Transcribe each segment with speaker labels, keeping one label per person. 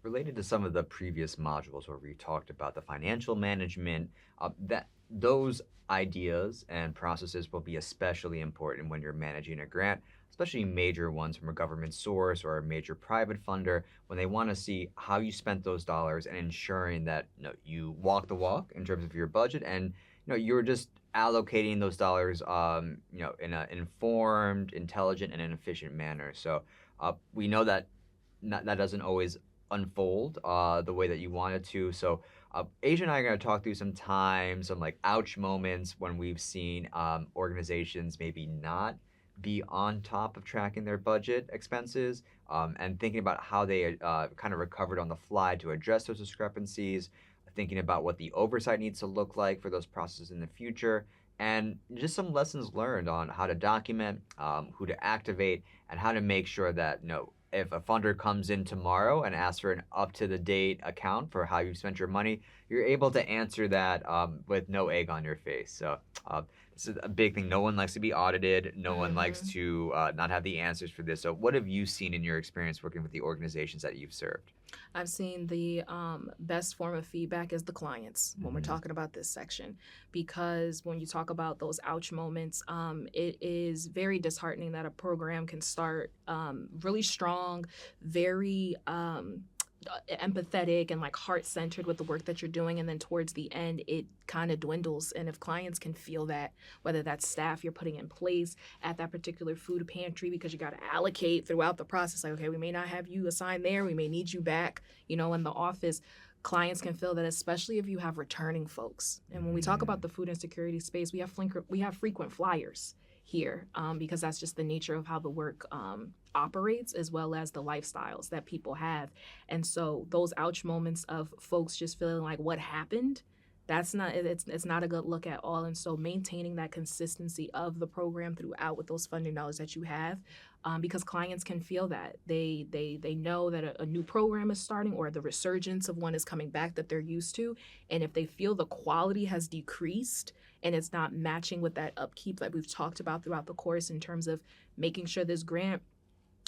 Speaker 1: related to some of the previous modules where we talked about the financial management, that those ideas and processes will be especially important when you're managing a grant, especially major ones from a government source or a major private funder, when they want to see how you spent those dollars and ensuring that you walk the walk in terms of your budget and you're just allocating those dollars in an informed, intelligent, and an efficient manner. So we know that that doesn't always unfold the way that you want it to. So Asia and I are going to talk through some times, some like ouch moments when we've seen organizations maybe not be on top of tracking their budget expenses and thinking about how they kind of recovered on the fly to address those discrepancies, thinking about what the oversight needs to look like for those processes in the future, and just some lessons learned on how to document, who to activate, and how to make sure that if a funder comes in tomorrow and asks for an up-to-the-date account for how you spent your money, you're able to answer that with no egg on your face. So this is a big thing. No one likes to be audited. No one likes to not have the answers for this. So what have you seen in your experience working with the organizations that you've served?
Speaker 2: I've seen the best form of feedback is the clients when we're talking about this section, because when you talk about those ouch moments, it is very disheartening that a program can start really strong, very empathetic and like heart-centered with the work that you're doing, and then towards the end it kind of dwindles. And if clients can feel that, whether that's staff you're putting in place at that particular food pantry, because you got to allocate throughout the process, like, okay, we may not have you assigned there, we may need you back in the office. Clients can feel that, especially if you have returning folks. And when we talk about the food insecurity space, we have frequent flyers here because that's just the nature of how the work operates, as well as the lifestyles that people have. And so those ouch moments of folks just feeling like, what happened? It's not a good look at all. And so maintaining that consistency of the program throughout with those funding dollars that you have, because clients can feel that they know that a new program is starting, or the resurgence of one is coming back that they're used to. And if they feel the quality has decreased and it's not matching with that upkeep that we've talked about throughout the course, in terms of making sure this grant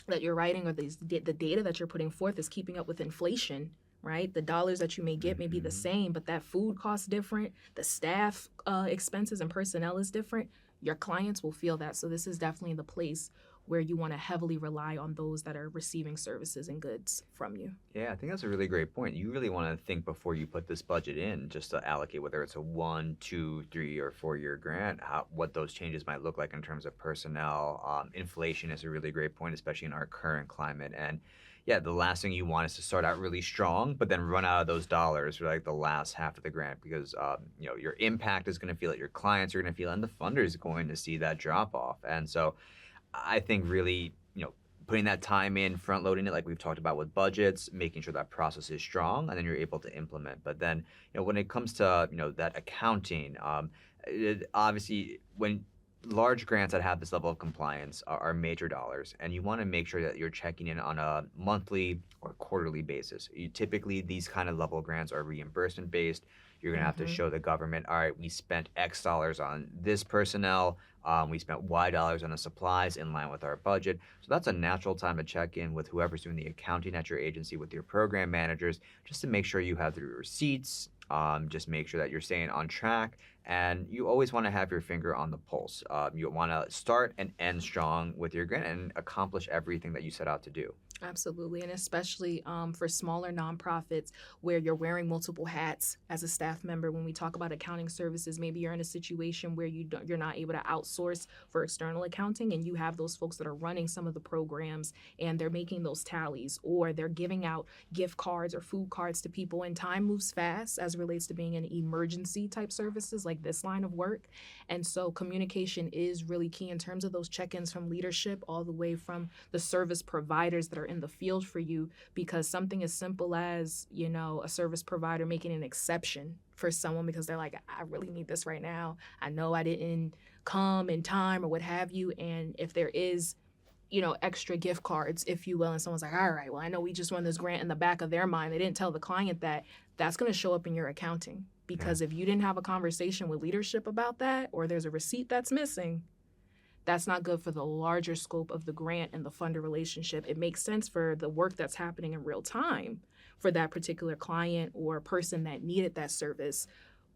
Speaker 2: that you're writing or the data that you're putting forth is keeping up with inflation, right? The dollars that you may get may be the same, but that food costs different. The staff expenses and personnel is different. Your clients will feel that. So this is definitely the place where you want to heavily rely on those that are receiving services and goods from you.
Speaker 1: Yeah, I think that's a really great point. You really want to think before you put this budget in, just to allocate, whether it's a 1, 2, 3, or 4-year grant, what those changes might look like in terms of personnel. Inflation is a really great point, especially in our current climate. And yeah, the last thing you want is to start out really strong, but then run out of those dollars for like the last half of the grant, because your impact is going to feel it, your clients are going to feel it, and the funder is going to see that drop off. And so I think really, putting that time in, front loading it, like we've talked about with budgets, making sure that process is strong, and then you're able to implement. But then, when it comes to, that accounting, obviously when large grants that have this level of compliance are major dollars, and you want to make sure that you're checking in on a monthly or quarterly basis. Typically, these kind of level grants are reimbursement based. You're going to have to show the government, all right, we spent X dollars on this personnel. We spent Y dollars on the supplies in line with our budget. So that's a natural time to check in with whoever's doing the accounting at your agency, with your program managers, just to make sure you have the receipts, just make sure that you're staying on track. And you always want to have your finger on the pulse. You want to start and end strong with your grant and accomplish everything that you set out to do.
Speaker 2: Absolutely. And especially for smaller nonprofits where you're wearing multiple hats as a staff member. When we talk about accounting services, maybe you're in a situation where you're not able to outsource for external accounting, and you have those folks that are running some of the programs and they're making those tallies, or they're giving out gift cards or food cards to people. And time moves fast as it relates to being in emergency type services like this line of work. And so communication is really key in terms of those check-ins from leadership all the way from the service providers that are in the field for you, because something as simple as, a service provider making an exception for someone because they're like, I really need this right now. I know I didn't come in time or what have you. And if there is, extra gift cards, if you will, and someone's like, all right, well, I know we just won this grant, in the back of their mind, they didn't tell the client that that's going to show up in your accounting. Because if you didn't have a conversation with leadership about that, or there's a receipt that's missing, that's not good for the larger scope of the grant and the funder relationship. It makes sense for the work that's happening in real time, for that particular client or person that needed that service,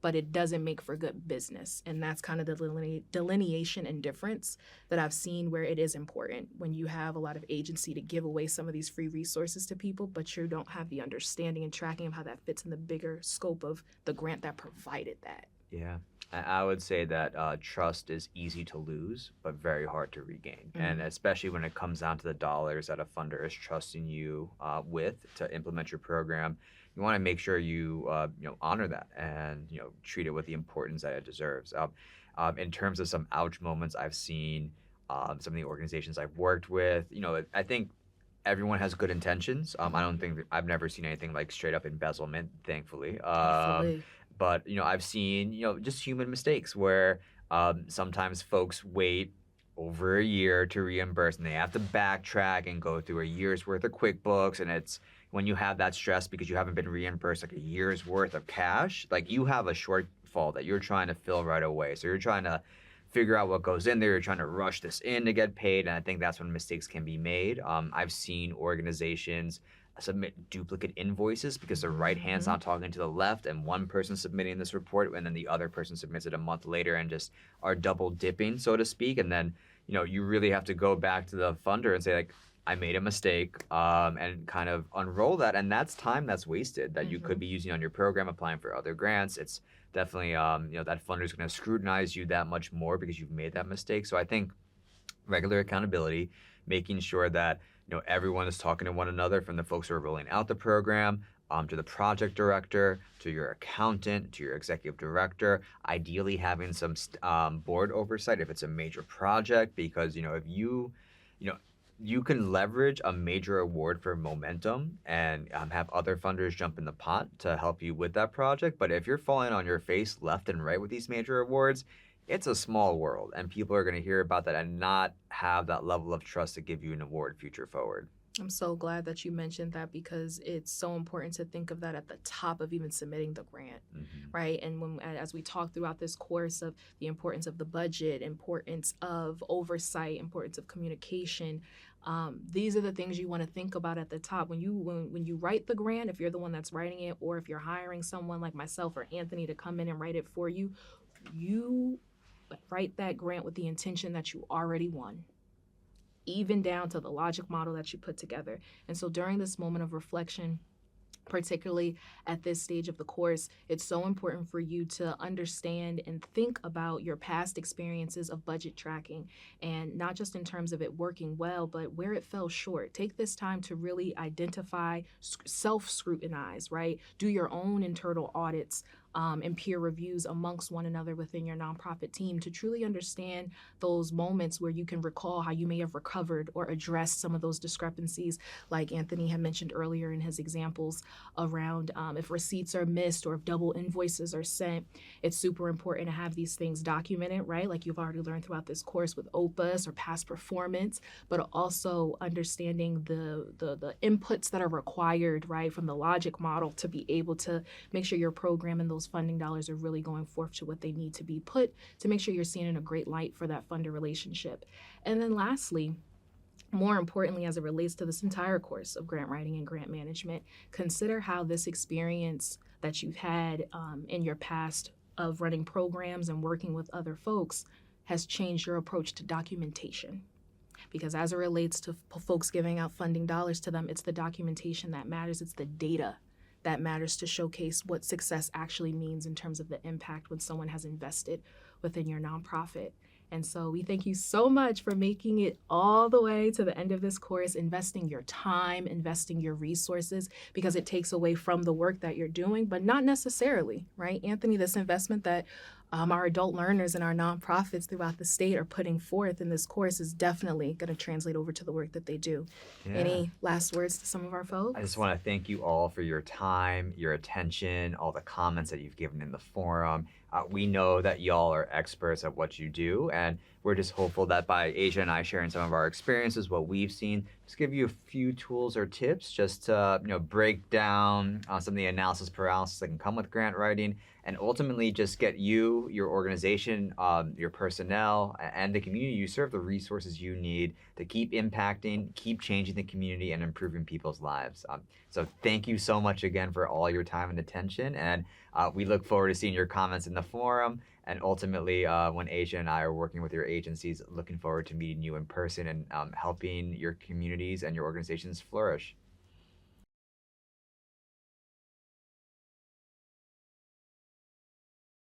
Speaker 2: but it doesn't make for good business. And that's kind of the delineation and difference that I've seen where it is important when you have a lot of agency to give away some of these free resources to people, but you don't have the understanding and tracking of how that fits in the bigger scope of the grant that provided that.
Speaker 1: Yeah. I would say that trust is easy to lose, but very hard to regain. And especially when it comes down to the dollars that a funder is trusting you with to implement your program, you want to make sure you honor that and treat it with the importance that it deserves. In terms of some ouch moments I've seen, some of the organizations I've worked with, I think everyone has good intentions. I don't think I've never seen anything like straight up embezzlement, thankfully. But I've seen just human mistakes where sometimes folks wait over a year to reimburse, and they have to backtrack and go through a year's worth of QuickBooks, and it's when you have that stress because you haven't been reimbursed like a year's worth of cash, like you have a shortfall that you're trying to fill right away. So you're trying to figure out what goes in there. You're trying to rush this in to get paid. And I think that's when mistakes can be made. I've seen organizations submit duplicate invoices because the right hand's not talking to the left, and one person submitting this report and then the other person submits it a month later and just are double dipping, so to speak. And then, you really have to go back to the funder and say, like, I made a mistake, and kind of unroll that. And that's time that's wasted that you could be using on your program, applying for other grants. It's definitely, that funder is going to scrutinize you that much more because you've made that mistake. So I think regular accountability, making sure that, everyone is talking to one another, from the folks who are rolling out the program, to the project director, to your accountant, to your executive director, ideally having some board oversight if it's a major project, because, if you can leverage a major award for momentum and have other funders jump in the pot to help you with that project. But if you're falling on your face left and right with these major awards, it's a small world, and people are going to hear about that and not have that level of trust to give you an award future forward.
Speaker 2: I'm so glad that you mentioned that, because it's so important to think of that at the top of even submitting the grant, right? And as we talk throughout this course of the importance of the budget, importance of oversight, importance of communication, these are the things you want to think about at the top. When you write the grant, if you're the one that's writing it, or if you're hiring someone like myself or Anthony to come in and write it for you, you write that grant with the intention that you already won, even down to the logic model that you put together. And so during this moment of reflection, particularly at this stage of the course, it's so important for you to understand and think about your past experiences of budget tracking, and not just in terms of it working well, but where it fell short. Take this time to really identify, self-scrutinize, right? Do your own internal audits and peer reviews amongst one another within your nonprofit team to truly understand those moments where you can recall how you may have recovered or addressed some of those discrepancies, like Anthony had mentioned earlier in his examples around if receipts are missed or if double invoices are sent. It's super important to have these things documented, right? Like you've already learned throughout this course with OPUS or past performance, but also understanding the inputs that are required, right, from the logic model to be able to make sure your program and those funding dollars are really going forth to what they need to be put, to make sure you're seen in a great light for that funder relationship. And then lastly, more importantly, as it relates to this entire course of grant writing and grant management, consider how this experience that you've had in your past of running programs and working with other folks has changed your approach to documentation. Because as it relates to folks giving out funding dollars to them, it's the documentation that matters. It's the data that matters to showcase what success actually means in terms of the impact when someone has invested within your nonprofit. And so we thank you so much for making it all the way to the end of this course, investing your time, investing your resources, because it takes away from the work that you're doing, but not necessarily, right? Anthony, this investment that our adult learners and our nonprofits throughout the state are putting forth in this course is definitely going to translate over to the work that they do. Yeah. Any last words to some of our folks?
Speaker 1: I just want to thank you all for your time, your attention, all the comments that you've given in the forum. We know that y'all are experts at what you do, and we're just hopeful that by Asia and I sharing some of our experiences, what we've seen, just give you a few tools or tips just to break down some of the analysis paralysis that can come with grant writing, and ultimately just get you, your organization, your personnel, and the community you serve the resources you need to keep impacting, keep changing the community, and improving people's lives. So thank you so much again for all your time and attention, and we look forward to seeing your comments in the forum. And ultimately, when Asia and I are working with your agencies, looking forward to meeting you in person and helping your communities and your organizations flourish.